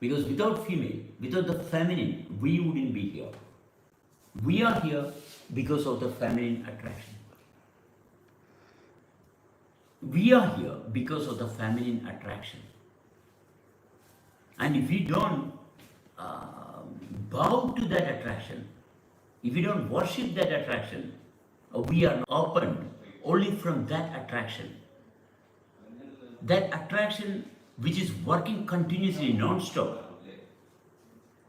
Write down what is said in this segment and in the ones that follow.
Because without female, without the feminine, we wouldn't be here. We are here because of the feminine attraction. We are here because of the feminine attraction. And if we don't bow to that attraction, if we don't worship that attraction, we are opened only from that attraction. That attraction which is working continuously, non-stop.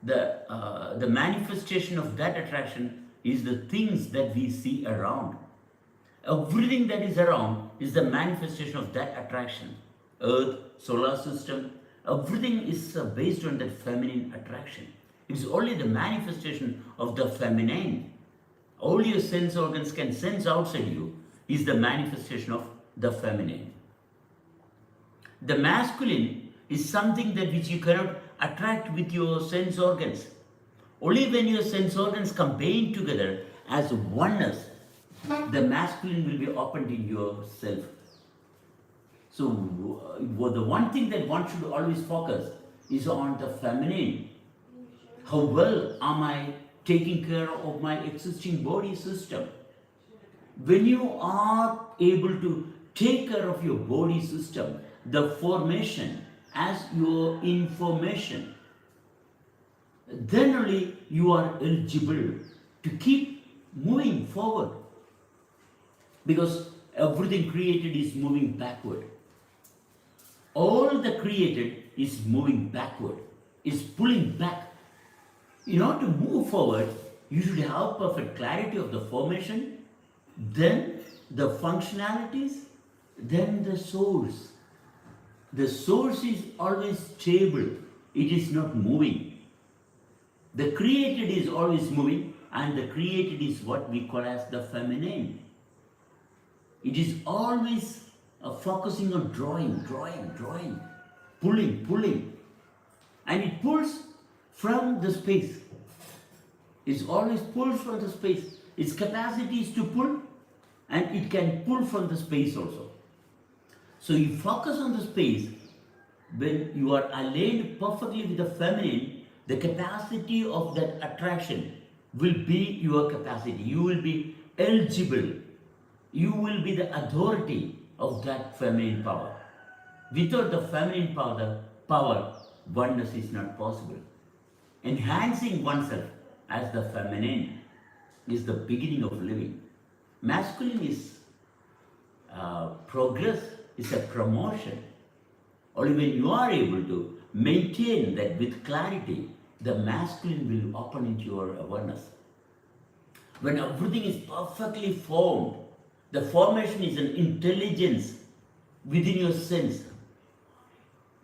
The manifestation of that attraction is the things that we see around. Everything that is around is the manifestation of that attraction. Earth, solar system, everything is based on that feminine attraction. It's only the manifestation of the feminine. All your sense organs can sense outside you is the manifestation of the feminine. The masculine is something that which you cannot attract with your sense organs. Only when your sense organs combine together as oneness, the masculine will be opened in yourself. So the one thing that one should always focus is on the feminine. How well am I taking care of my existing body system? When you are able to take care of your body system, the formation as your information, then only you are eligible to keep moving forward. Because everything created is moving backward. All the created is moving backward, is pulling back. In order to move forward, you should have perfect clarity of the formation, then the functionalities, then the source. The source is always stable, it is not moving. The created is always moving, and the created is what we call as the feminine. It is always focusing on drawing, pulling, and it pulls from the space. It always pulls from the space. Its capacity is to pull, and it can pull from the space also. So you focus on the space. When you are aligned perfectly with the feminine, the capacity of that attraction will be your capacity. You will be eligible. You will be the authority of that feminine power. Without the feminine power, oneness is not possible. Enhancing oneself as the feminine is the beginning of living. Masculine is progress, is a promotion. Only when you are able to maintain that with clarity, the masculine will open into your awareness. When everything is perfectly formed, the formation is an intelligence within your sense,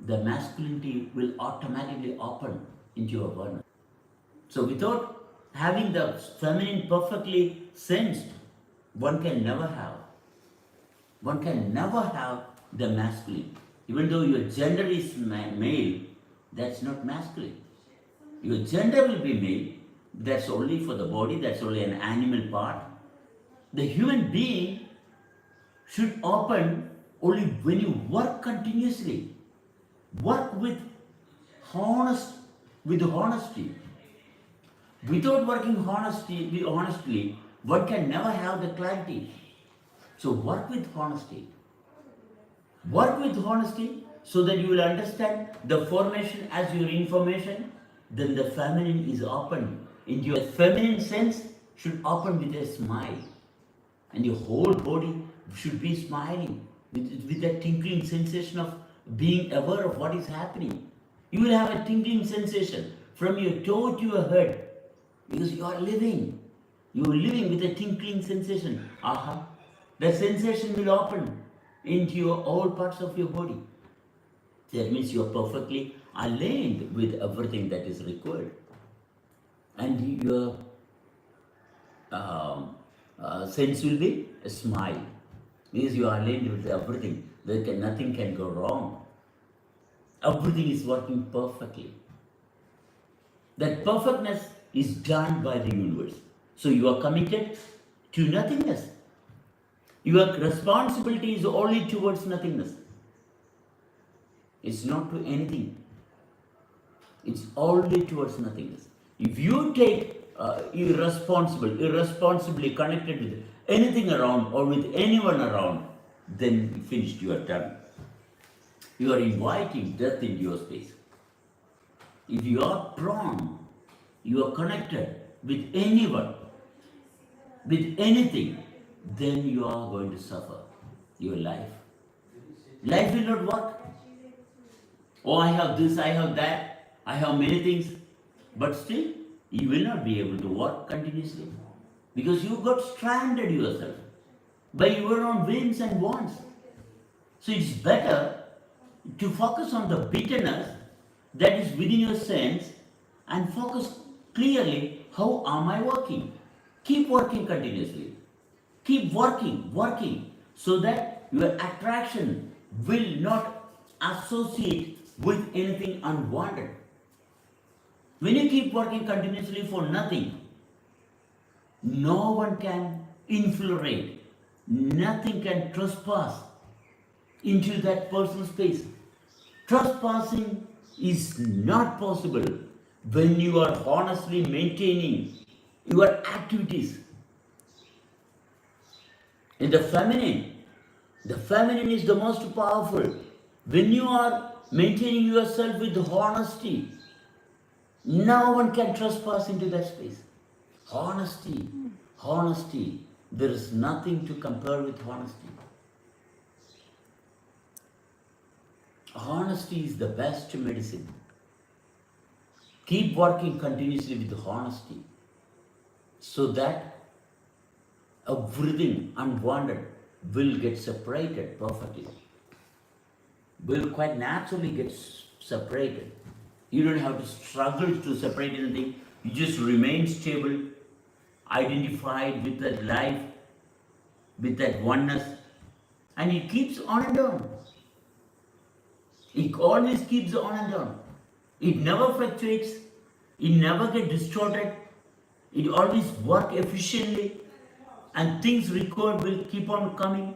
the masculinity will automatically open into your awareness. So without having the feminine perfectly sensed, one can never have the masculine. Even though your gender is male, that's not masculine. Your gender will be male, that's only for the body, that's only an animal part. The human being should open only when you work continuously. Work with honesty. Without working honestly, one can never have the clarity. So work with honesty. Work with honesty so that you will understand the formation as your information. Then the feminine is opened. In your feminine sense should open with a smile. And your whole body should be smiling with that tingling sensation of being aware of what is happening. You will have a tingling sensation from your toe to your head because you are living. You are living with a tingling sensation. Aha. The sensation will open into all parts of your body. That means you are perfectly aligned with everything that is required. And your sense will be a smile. Because you are aligned with everything. Nothing can go wrong. Everything is working perfectly. That perfectness is done by the universe. So you are committed to nothingness. Your responsibility is only towards nothingness. It's not to anything. It's always towards nothingness. If you take irresponsibly connected with anything around or with anyone around, then you finished, you are done. You are inviting death into your space. If you are prone, you are connected with anyone, with anything, then you are going to suffer your life. Life will not work. Oh, I have this, I have that, I have many things, but still you will not be able to work continuously because you got stranded yourself by your own whims and wants. So it's better to focus on the bitterness that is within your sense and focus clearly, how am I working? Keep working continuously. Keep working, so that your attraction will not associate with anything unwanted. When you keep working continuously for nothing, no one can infiltrate, nothing can trespass into that personal space. Trespassing is not possible when you are honestly maintaining your activities. In the feminine is the most powerful. When you are maintaining yourself with honesty, no one can trespass into that space. Honesty. There is nothing to compare with honesty. Honesty is the best medicine. Keep working continuously with honesty, so that everything unwanted will get separated perfectly. Will quite naturally get separated. You don't have to struggle to separate anything. You just remain stable, identified with that life, with that oneness, and it keeps on and on. It always keeps on and on. It never fluctuates. It never gets distorted. It always works efficiently, and things required will keep on coming.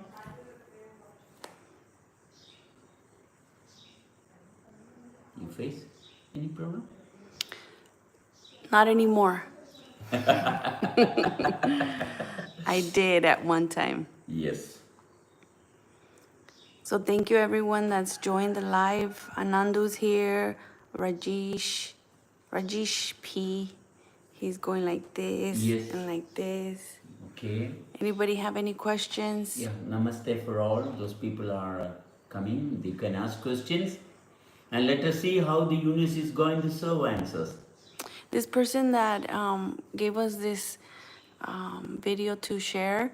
You face any problem? Not anymore. I did at one time. Yes. So thank you everyone that's joined the live. Anandu's here, Rajesh P. He's going like this Yes. and like this. Okay. Anybody have any questions? Yeah. Namaste for all. Those people are coming. They can ask questions. And let us see how the universe is going to serve answers. This person that gave us this video to share,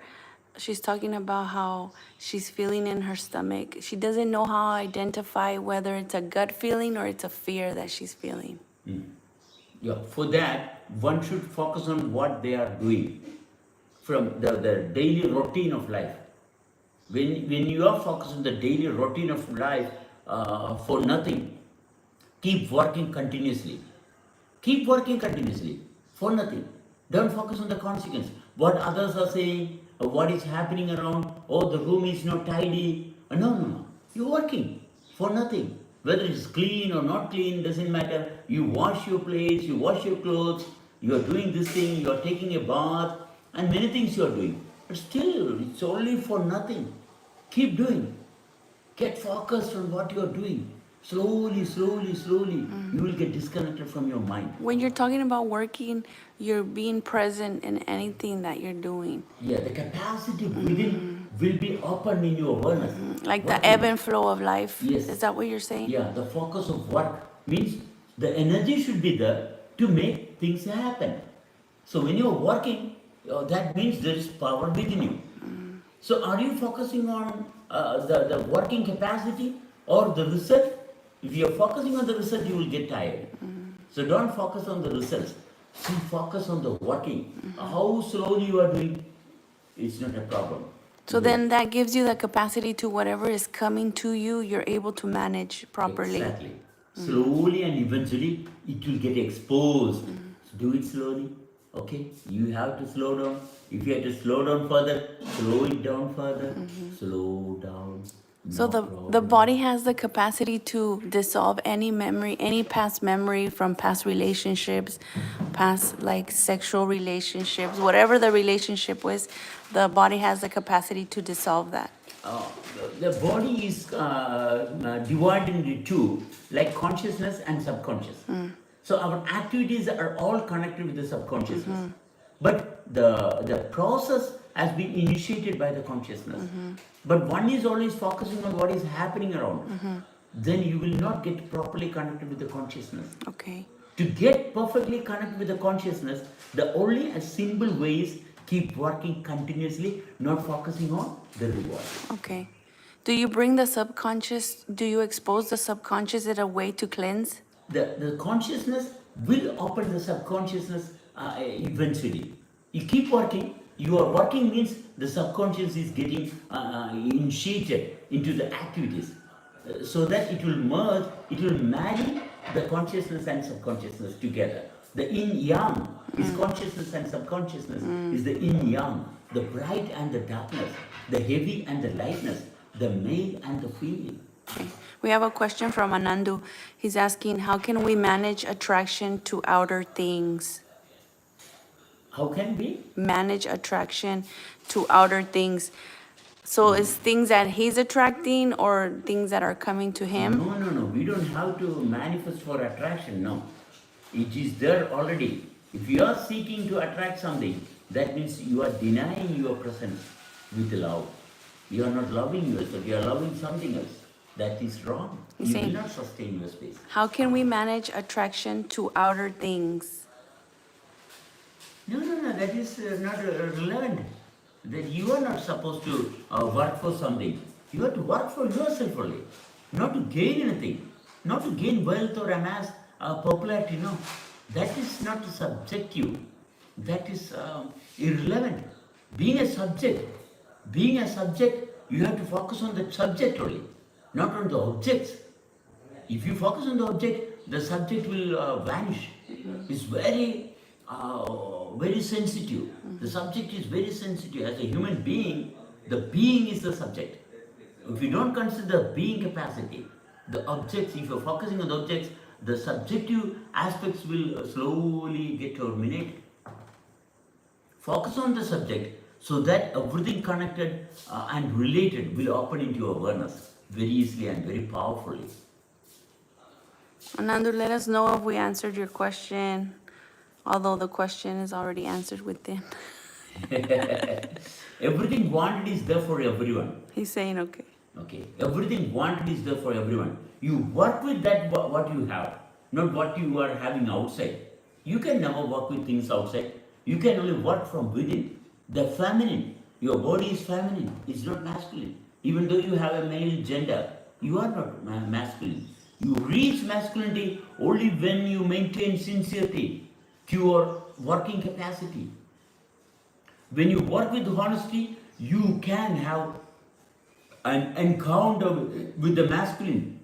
she's talking about how she's feeling in her stomach. She doesn't know how to identify whether it's a gut feeling or it's a fear that she's feeling. Yeah, for that, one should focus on what they are doing from the daily routine of life. When you are focused on the daily routine of life for nothing, keep working continuously. Keep working continuously for nothing. Don't focus on the consequence. What others are saying, what is happening around, oh, the room is not tidy. No. You're working for nothing. Whether it's clean or not clean, doesn't matter. You wash your plates, you wash your clothes, you are doing this thing, you are taking a bath, and many things you are doing. But still, it's only for nothing. Keep doing. Get focused on what you are doing. Slowly, you will get disconnected from your mind. When you're talking about working, you're being present in anything that you're doing. Yeah, the capacity within will be open in your awareness. Like the Working. ebb and flow of life. Yes. Is that what you're saying? Yeah, the focus of work means the energy should be there to make things happen. So when you're working, that means there is power within you. So are you focusing on the working capacity or the result? If you're focusing on the result, you will get tired. So don't focus on the results. See, focus on the working. How slowly you are doing, it's not a problem. So then that gives you the capacity to whatever is coming to you, you're able to manage properly. Exactly. Slowly and eventually it will get exposed. So do it slowly. Okay? You have to slow down. If you have to slow down further, slow it down further. Slow down. So No the problem. body has the capacity to dissolve any memory, any past memory from past relationships, past like sexual relationships, whatever the relationship was, the body has the capacity to dissolve that. Uh, the body is divided into two, like consciousness and subconscious. So our activities are all connected with the subconsciousness. But the process has been initiated by the consciousness. But one is always focusing on what is happening around. Then you will not get properly connected with the consciousness. Okay. To get perfectly connected with the consciousness, the only a simple way is keep working continuously, not focusing on the reward. Okay. Do you bring the subconscious, do you expose the subconscious as a way to cleanse? The consciousness will open the subconsciousness eventually. You keep working, you are working means the subconscious is getting initiated into the activities so that it will merge, it will marry the consciousness and subconsciousness together. The yin yang is consciousness and subconsciousness, is the yin yang, the bright and the darkness, the heavy and the lightness, the male and the female. Okay. We have a question from Anandu. He's asking, how can we manage attraction to outer things? How can we? Manage attraction to outer things. So is things that he's attracting or things that are coming to him? No. We don't have to manifest for attraction. No. It is there already. If you are seeking to attract something, that means you are denying your presence with love. You are not loving yourself. You are loving something else. That is wrong. He's You saying- will not sustain your space. How can we manage attraction to outer things? No. That is not relevant. That you are not supposed to work for something. You have to work for yourself only. Not to gain anything. Not to gain wealth or amass popularity. No. That is not subjective. That is irrelevant. Being a subject, you have to focus on the subject only, not on the objects. If you focus on the object, the subject will vanish. It's very sensitive. The subject is very sensitive. As a human being, the being is the subject. If you don't consider being capacity, the objects, if you're focusing on the objects, the subjective aspects will slowly get terminated. Focus on the subject so that everything connected and related will open into your awareness very easily and very powerfully. Anandu, let us know if we answered your question, although the question is already answered within. Everything wanted is there for everyone. He's saying okay. Okay, everything wanted is there for everyone. You work with that what you have, not what you are having outside. You can never work with things outside. You can only work from within. The feminine, your body is feminine. It's not masculine. Even though you have a male gender, you are not masculine. You reach masculinity only when you maintain sincerity, pure working capacity. When you work with honesty, you can have an encounter with the masculine.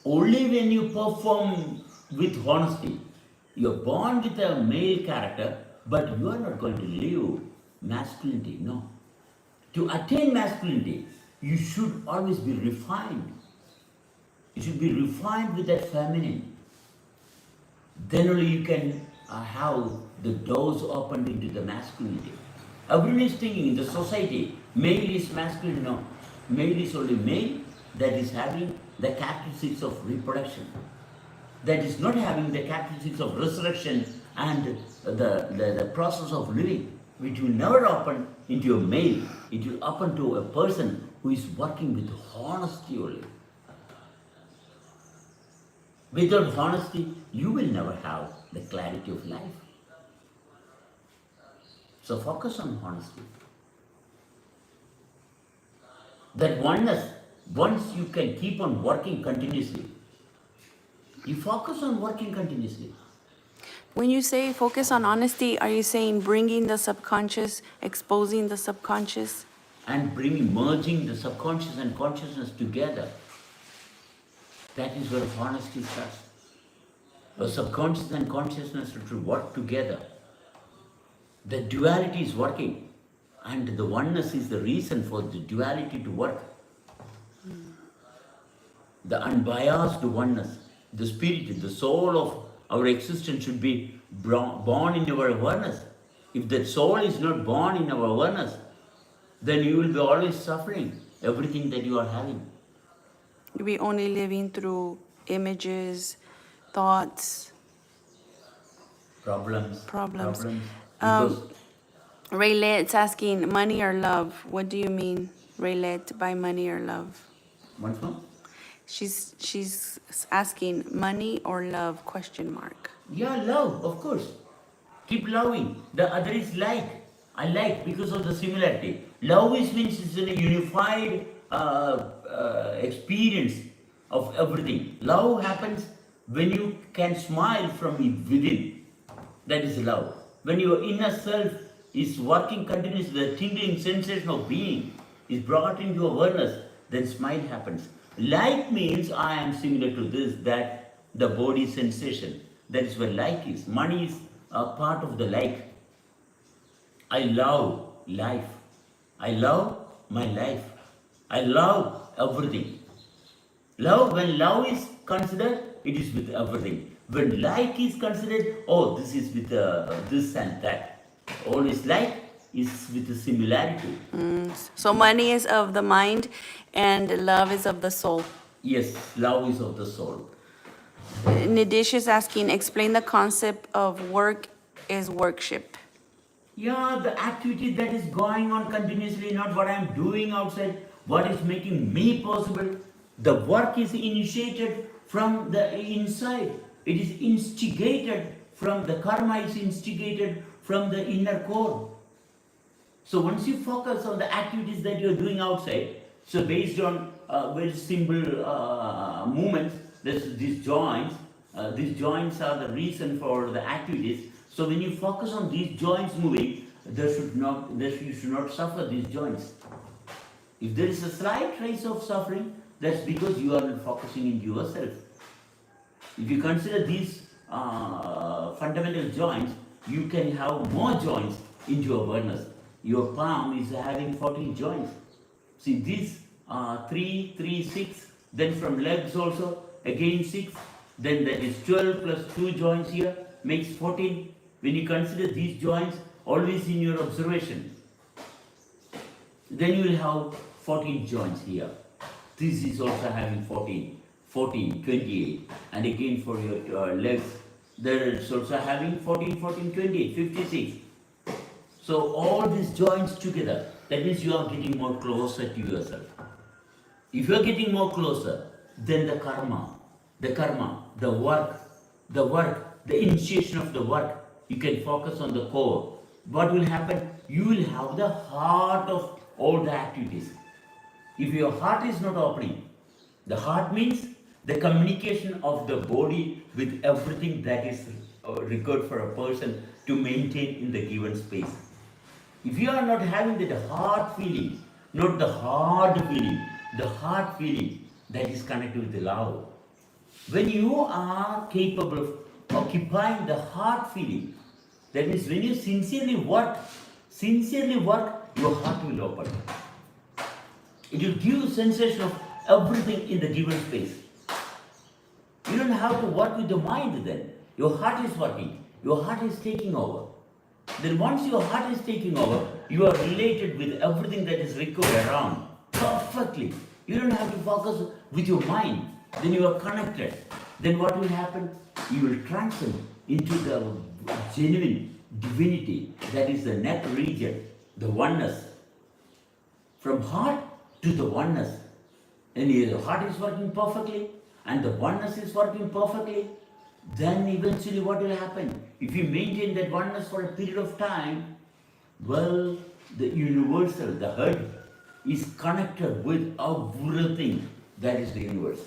Only when you perform with honesty. You're born with a male character, but you are not going to live masculinity. No. To attain masculinity, you should always be refined. You should be refined with that feminine. Then only you can have the doors opened into the masculinity. Everyone is thinking in the society, male is masculine. No. Male is only male that is having the characteristics of reproduction. That is not having the characteristics of resurrection and the process of living, which will never open into a male. It will open to a person who is working with honesty only. Without honesty, you will never have the clarity of life. So focus on honesty. That oneness, once you can keep on working continuously, you focus on working continuously. When you say focus on honesty, are you saying bringing the subconscious, exposing the subconscious? And merging the subconscious and consciousness together. That is where honesty starts. The subconscious and consciousness should work together. The duality is working, and the oneness is the reason for the duality to work. The unbiased oneness, the spirit, the soul of our existence should be born in our awareness. If that soul is not born in our awareness, then you will be always suffering everything that you are having. We only living through images, thoughts, Problems. problems. Because Raylet's asking money or love. What do you mean, Raylet, by money or love? once more. She's asking money or love, question mark. Yeah, love, of course. Keep loving. The other is like. I like because of the similarity. Love is means it's a unified experience of everything. Love happens when you can smile from within. That is love. When your inner self is working continuously, the tingling sensation of being is brought into awareness, then smile happens. Like means I am similar to this, that the body sensation. That is where like is. Money is a part of the like. I love life. I love my life. I love everything. Love, when love is considered, it is with everything. When like is considered, oh, this is with this and that. Always like is with the similarity. So money is of the mind and love is of the soul. Yes, love is of the soul. Nidish is asking, explain the concept of work is worship. Yeah, the activity that is going on continuously, not what I'm doing outside, what is making me possible. The work is initiated from the inside. It is instigated from the karma, is instigated from the inner core. So once you focus on the activities that you're doing outside, so based on very simple movements, these joints are the reason for the activities. So when you focus on these joints moving, you should not suffer these joints. If there is a slight trace of suffering, that's because you are not focusing into yourself. If you consider these fundamental joints, you can have more joints into awareness. Your palm is having 14 joints. See these 3, 6, then from legs also again 6, then that is 12 plus 2 joints here makes 14. When you consider these joints always in your observation, then you will have 14 joints here. This is also having 14, 28, and again for your legs, there is also having 14, 28, 56. So all these joints together, that means you are getting more closer to yourself. If you are getting more closer, then the karma, the work, the initiation of the work, you can focus on the core. What will happen? You will have the heart of all the activities. If your heart is not opening, the heart means the communication of the body with everything that is required for a person to maintain in the given space. If you are not having that heart feeling, not the hard feeling, the heart feeling that is connected with the love. When you are capable of occupying the heart feeling, that means when you sincerely work, your heart will open. It will give you sensation of everything in the given space. You don't have to work with the mind then. Your heart is working. Your heart is taking over. Then once your heart is taking over, you are related with everything that is required around perfectly. You don't have to focus with your mind. Then you are connected. Then what will happen? You will transcend into the genuine divinity, that is the neck region, the oneness. From heart to the oneness. And if the heart is working perfectly and the oneness is working perfectly, then eventually what will happen? If you maintain that oneness for a period of time, well, the universal, the head, is connected with everything that is the universe.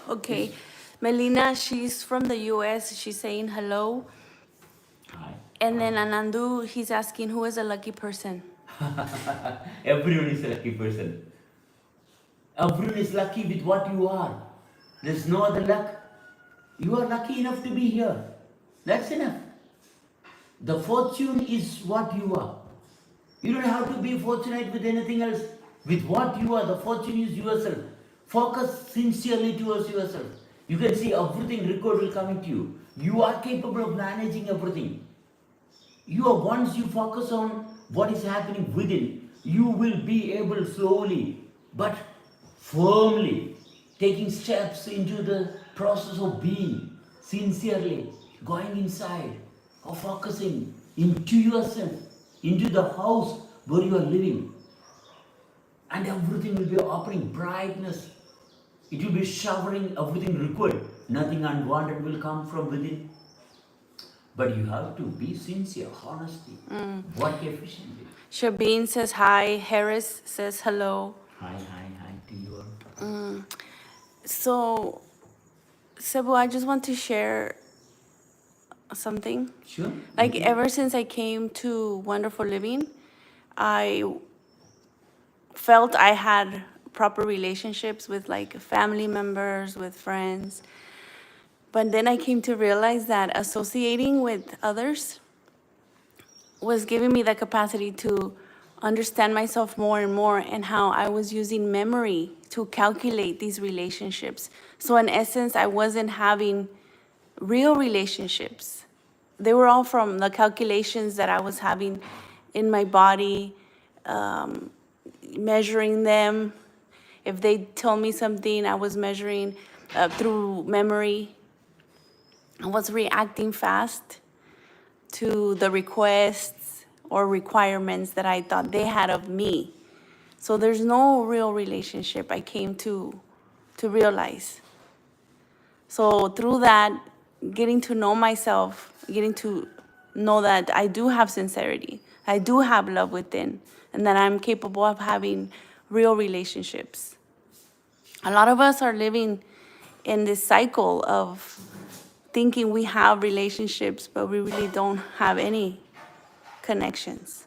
Okay. Melina, she's from the US. She's saying hello. Hi. And then Anandu, he's asking who is a lucky person. Everyone is a lucky person. Everyone is lucky with what you are. There's no other luck. You are lucky enough to be here. That's enough. The fortune is what you are. You don't have to be fortunate with anything else. With what you are, the fortune is yourself. Focus sincerely towards yourself. You can see everything record will come into you. You are capable of managing everything. Once you focus on what is happening within, you will be able slowly but firmly taking steps into the process of being sincerely going inside or focusing into yourself, into the house where you are living, and everything will be opening brightness. It will be showering everything required. Nothing unwanted will come from within. But you have to be sincere, honesty, work efficiently. Shabine says hi. Harris says hello. Hi to you all. So, Cebu, I just want to share something. Sure. Like, ever since I came to Wonderful Living, I felt I had proper relationships with like family members, with friends. But then I came to realize that associating with others was giving me the capacity to understand myself more and more, and how I was using memory to calculate these relationships. So in essence, I wasn't having real relationships. They were all from the calculations that I was having in my body, measuring them. If they told me something, I was measuring through memory. I was reacting fast to the requests or requirements that I thought they had of me. So there's no real relationship, I came to realize. So through that, getting to know myself, getting to know that I do have sincerity, I do have love within, and that I'm capable of having real relationships. A lot of us are living in this cycle of thinking we have relationships, but we really don't have any connections.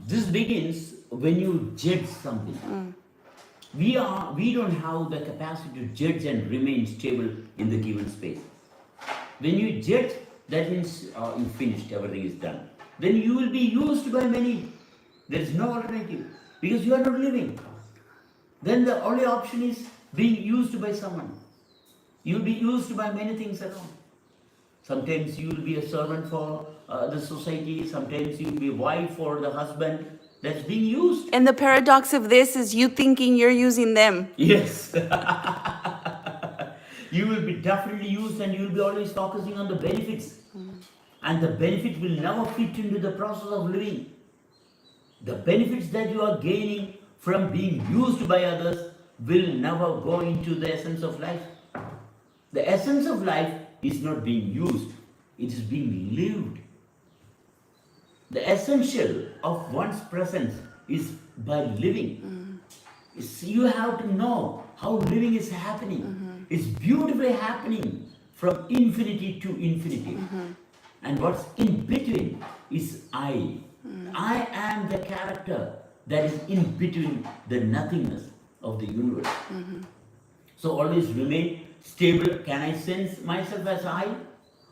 This begins when you judge something. We don't have the capacity to judge and remain stable in the given space. When you judge, that means you finished, everything is done. Then you will be used by many. There is no alternative because you are not living. Then the only option is being used by someone. You will be used by many things around. Sometimes you will be a servant for the society. Sometimes you will be a wife for the husband. That's being used. And the paradox of this is you thinking you're using them. Yes. You will be definitely used, and you will be always focusing on the benefits. And the benefit will never fit into the process of living. The benefits that you are gaining from being used by others will never go into the essence of life. The essence of life is not being used, it is being lived. The essential of one's presence is by living. You have to know how living is happening. It's beautifully happening from infinity to infinity. And what's in between is I. I am the character that is in between the nothingness of the universe. So always remain stable. Can I sense myself as I?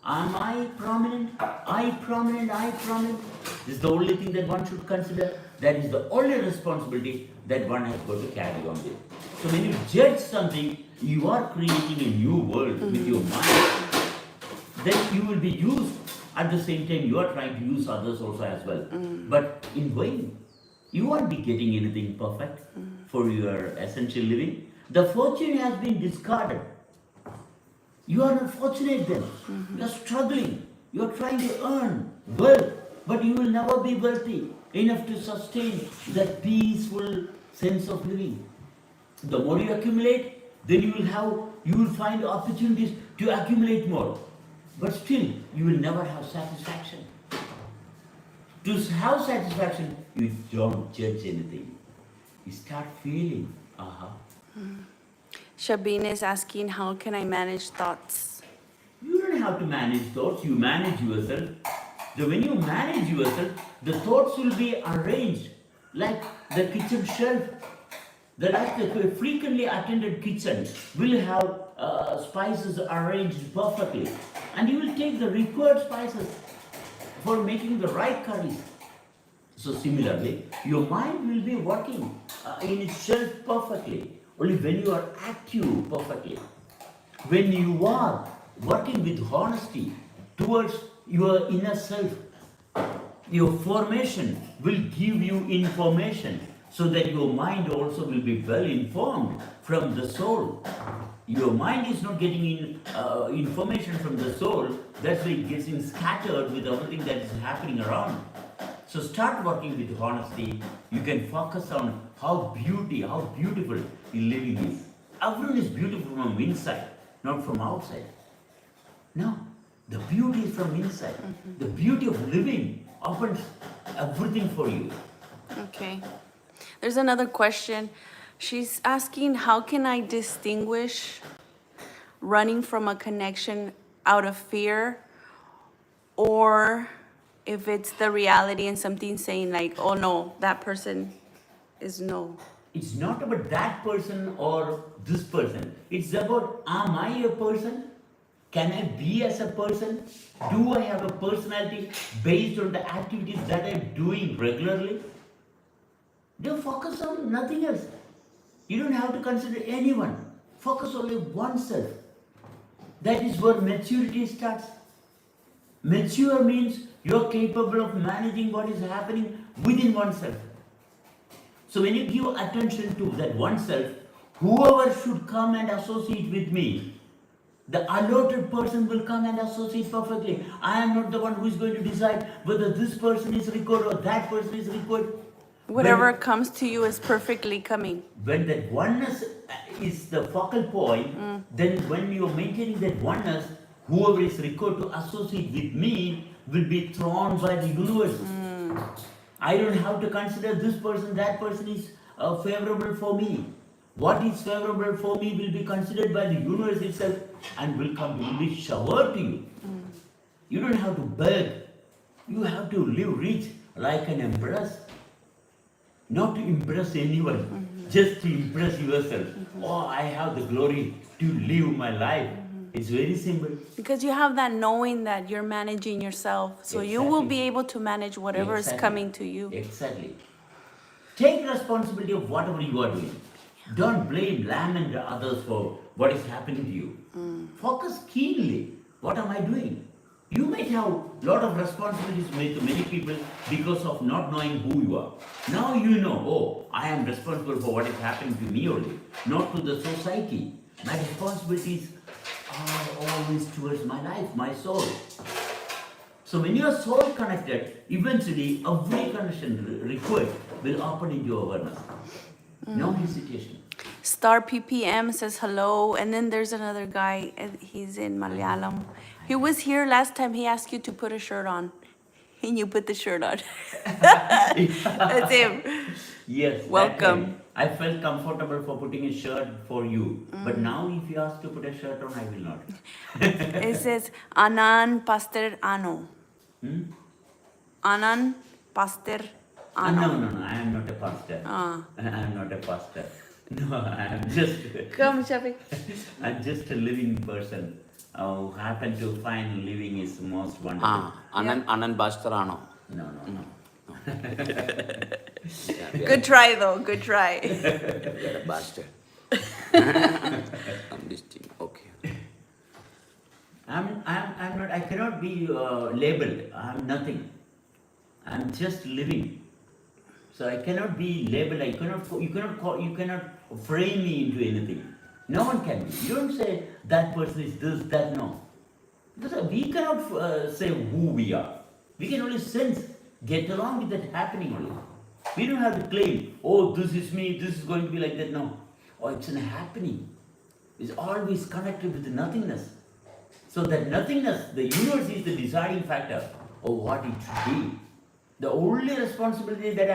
Am I prominent? I prominent, I prominent. This is the only thing that one should consider. That is the only responsibility that one has got to carry on with. So when you judge something, you are creating a new world with your mind. Then you will be used. At the same time, you are trying to use others also as well. But in vain. You won't be getting anything perfect for your essential living. The fortune has been discarded. You are not fortunate then. You are struggling. You are trying to earn wealth, but you will never be wealthy enough to sustain that peaceful sense of living. The more you accumulate, then you will find opportunities to accumulate more. But still, you will never have satisfaction. To have satisfaction, you don't judge anything. You start feeling, Shabine is asking, how can I manage thoughts? You don't have to manage thoughts, you manage yourself. So when you manage yourself, the thoughts will be arranged like the kitchen shelf. The frequently attended kitchen will have spices arranged perfectly. And you will take the required spices for making the right curries. So similarly, your mind will be working in itself perfectly. Only when you are active perfectly, when you are working with honesty towards your inner self, your formation will give you information so that your mind also will be well informed from the soul. Your mind is not getting information from the soul, that's why it gets scattered with everything that is happening around. So start working with honesty. You can focus on how beautiful the living is. Everyone is beautiful from inside, not from outside. No, the beauty is from inside. The beauty of living opens everything for you. Okay. There's another question. She's asking, how can I distinguish running from a connection out of fear, or if it's the reality and something saying like, oh no, that person is no. It's not about that person or this person. It's about, am I a person? Can I be as a person? Do I have a personality based on the activities that I'm doing regularly? Don't focus on nothing else. You don't have to consider anyone. Focus only oneself. That is where maturity starts. Mature means you're capable of managing what is happening within oneself. So when you give attention to that oneself, whoever should come and associate with me, the allotted person will come and associate perfectly. I am not the one who is going to decide whether this person is required or that person is required. Whatever comes to you is perfectly coming. When that oneness is the focal point, then when you are maintaining that oneness, whoever is required to associate with me will be thrown by the universe. I don't have to consider this person, that person is favorable for me. What is favorable for me will be considered by the universe itself and will be showered to you. You don't have to beg. You have to live rich like an empress. Not to impress anyone, just to impress yourself. Oh, I have the glory to live my life. It's very simple. Because you have that knowing that you're managing yourself, so you will be able to manage whatever is coming to you. Exactly. Take responsibility of whatever you are doing. Don't blame, lament others for what is happening to you. Focus keenly. What am I doing? You might have a lot of responsibilities with many people because of not knowing who you are. Now you know, oh, I am responsible for what is happening to me only, not to the society. My responsibilities are always towards my life, my soul. So when you are soul connected, eventually every connection required will open into awareness. No hesitation. Star PPM says hello, and then there's another guy, and he's in Malayalam. He was here last time. He asked you to put a shirt on, and you put the shirt on. That's him. Yes. Welcome. I felt comfortable for putting a shirt for you. But now if you ask to put a shirt on, I will not. It says Anan Pastor Ano. Anan Pastor Ano. No, I am not a pastor. I am not a pastor. No, I am just Come, Shafiq. I'm just a living person who happen to find living is most wonderful. Anand Bastarano. No. Good try, though. Good try. You're a bastard. I'm this thing. Okay. I'm not. I cannot be labeled. I'm nothing. I'm just living. So I cannot be labeled. You cannot frame me into anything. No one can be. You don't say that person is this, that. No. Because we cannot say who we are. We can only sense, get along with that happening only. We don't have to claim, oh, this is me, this is going to be like that. No. Oh, it's an happening. It's always connected with the nothingness. So that nothingness, the universe is the deciding factor of what it should be. The only responsibility that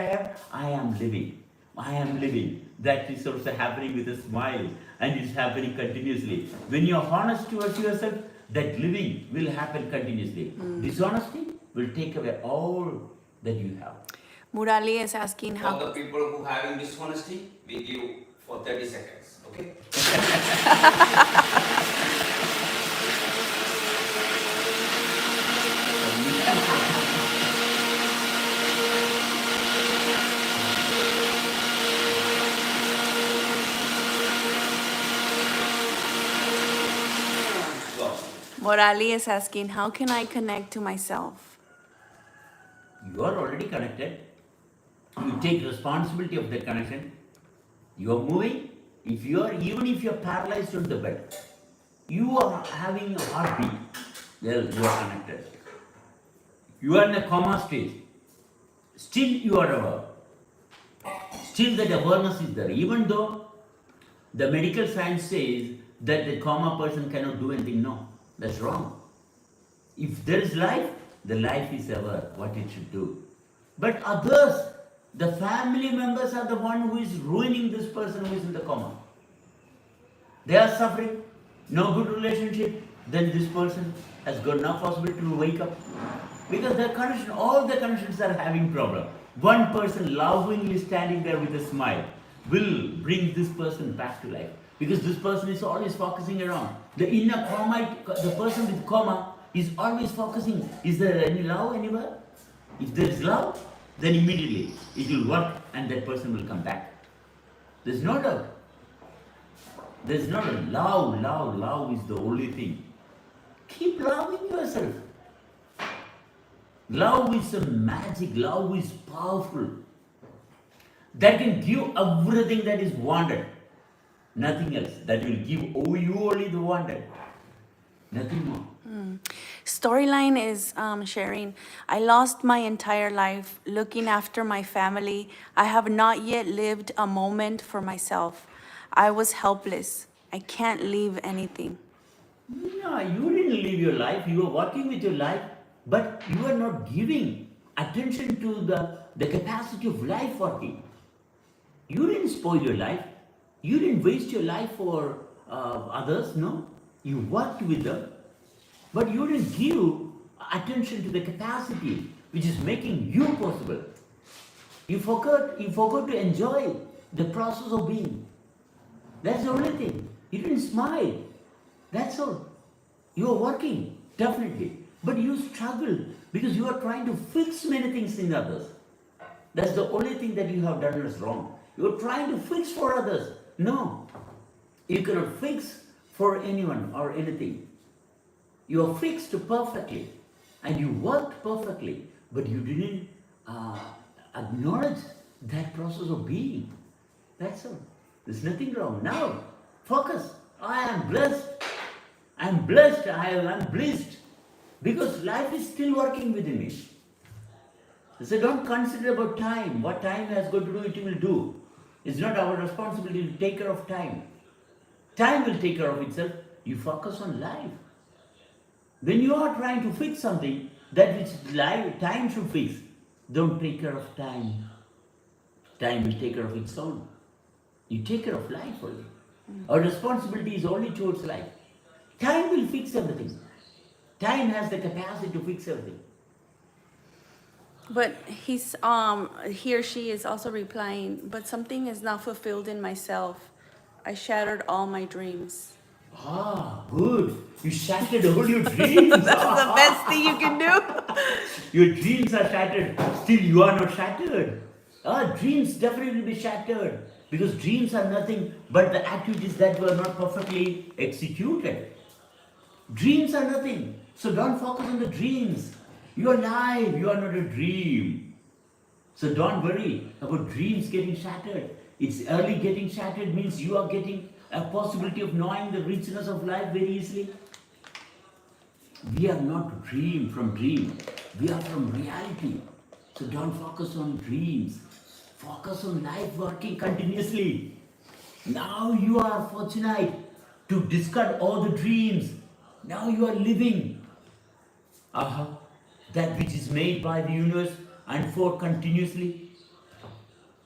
I am living. I am living. That is also happening with a smile, and it's happening continuously. When you are honest towards yourself, that living will happen continuously. Dishonesty will take away all that you have. Murali is asking All how. the people who having dishonesty, we give for 30 seconds. Okay? Morali is asking, how can I connect to myself? You are already connected. You take responsibility of that connection. You are moving. Even if you are paralyzed on the bed, you are having a heartbeat. Well, you are connected. You are in a coma stage. Still you are aware. Still that awareness is there. Even though the medical science says that the coma person cannot do anything. No, that's wrong. If there is life, the life is aware what it should do. But others, the family members are the one who is ruining this person who is in the coma. They are suffering, no good relationship, then this person has got no possibility to wake up. Because their connection, all the connections are having problem. One person lovingly standing there with a smile will bring this person back to life. Because this person is always focusing around. The inner coma, the person with coma is always focusing. Is there any love anywhere? If there is love, then immediately it will work and that person will come back. There's no doubt. There's not a love is the only thing. Keep loving yourself. Love is a magic, love is powerful. That can give everything that is wanted. Nothing else. That will give you only the wanted. Nothing more. Storyline is sharing, I lost my entire life looking after my family. I have not yet lived a moment for myself. I was helpless. I can't leave anything. No, you didn't live your life. You were working with your life, but you are not giving attention to the capacity of life working. You didn't spoil your life. You didn't waste your life for others, no. You worked with them, but you didn't give attention to the capacity which is making you possible. You forgot to enjoy the process of being. That's the only thing. You didn't smile. That's all. You are working, definitely. But you struggle because you are trying to fix many things in others. That's the only thing that you have done is wrong. You are trying to fix for others. No. You cannot fix for anyone or anything. You are fixed perfectly and you worked perfectly, but you didn't acknowledge that process of being. That's all. There's nothing wrong. Now, focus. I am blessed. I am blessed. I am blessed. Because life is still working within me. So don't consider about time. What time has got to do, it will do. It's not our responsibility to take care of time. Time will take care of itself. You focus on life. When you are trying to fix something, that which time should fix, don't take care of time. Time will take care of its own. You take care of life only. Our responsibility is only towards life. Time will fix everything. Time has the capacity to fix everything. But he or she is also replying, but something is not fulfilled in myself. I shattered all my dreams. Ah, good. You shattered all your dreams. That's the best thing you can do. Your dreams are shattered. Still, you are not shattered. Dreams definitely will be shattered. Because dreams are nothing but the activities that were not perfectly executed. Dreams are nothing. So don't focus on the dreams. You are alive. You are not a dream. So don't worry about dreams getting shattered. It's early getting shattered means you are getting a possibility of knowing the richness of life very easily. We are not dream from dream. We are from reality. So don't focus on dreams. Focus on life working continuously. Now you are fortunate to discard all the dreams. Now you are living. That which is made by the universe and for continuously.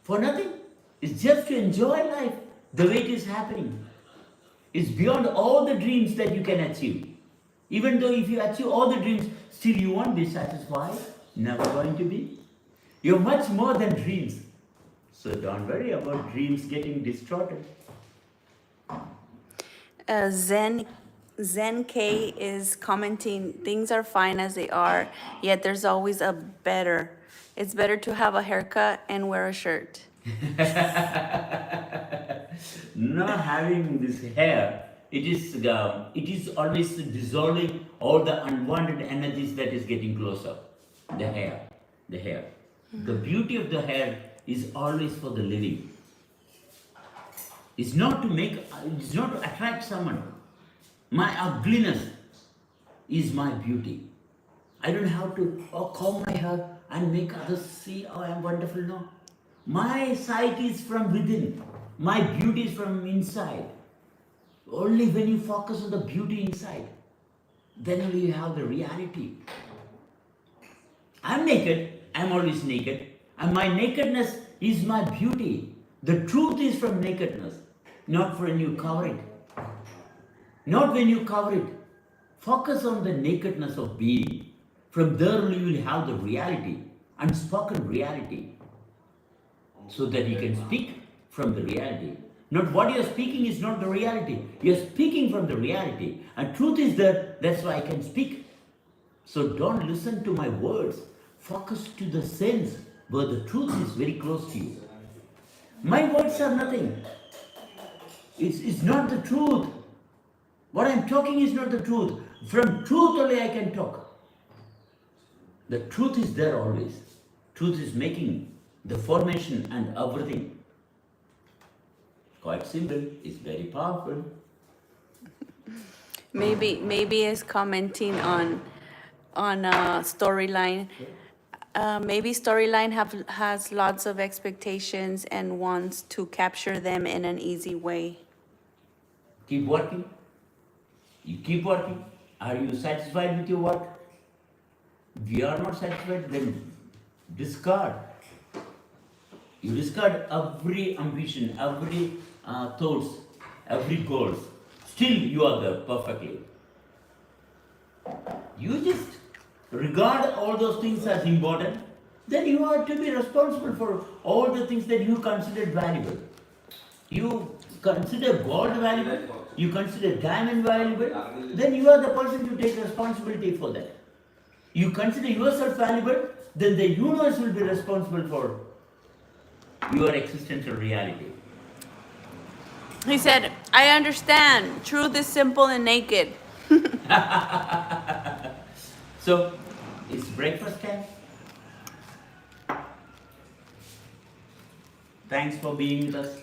For nothing. It's just to enjoy life the way it is happening. It's beyond all the dreams that you can achieve. Even though if you achieve all the dreams, still you won't be satisfied. Never going to be. You're much more than dreams. So don't worry about dreams getting distorted. Zen K is commenting, things are fine as they are, yet there's always a better. It's better to have a haircut and wear a shirt. Not having this hair it is always dissolving all the unwanted energies that is getting closer. The hair. The beauty of the hair is always for the living. It's not to attract someone. My ugliness is my beauty. I don't have to comb my hair and make others see, oh, I'm wonderful. No. My sight is from within. My beauty is from inside. Only when you focus on the beauty inside, then only you have the reality. I'm naked. I'm always naked. And my nakedness is my beauty. The truth is from nakedness, not when you cover it. Not when you cover it. Focus on the nakedness of being. From there only you will have the reality, unspoken reality, so that you can speak from the reality. Not what you are speaking is not the reality. You are speaking from the reality. And truth is there, that's why I can speak. So don't listen to my words. Focus to the sense where the truth is very close to you. My words are nothing. It's not the truth. What I'm talking is not the truth. From truth only I can talk. The truth is there always. Truth is making the formation and everything. Quite simple. It's very powerful. Maybe is commenting on storyline. Maybe storyline has lots of expectations and wants to capture them in an easy way. Keep working. You keep working. Are you satisfied with your work? If you are not satisfied, then discard. You discard every ambition, every thoughts, every goals. Still you are there perfectly. You just regard all those things as important, then you are to be responsible for all the things that you considered valuable. You consider gold valuable, you consider diamond valuable, then you are the person to take responsibility for that. You consider yourself valuable, then the universe will be responsible for your existential reality. He said, I understand. Truth is simple and naked. So, it's breakfast time. Thanks for being with us.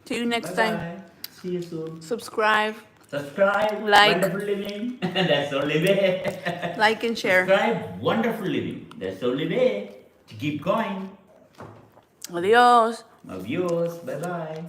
See you next time. Bye-bye. See you soon. Subscribe, Subscribe. Like. Wonderful living. That's the only way. like, and share. Subscribe. Wonderful living. That's the only way to keep going. Adios. My viewers. Bye bye.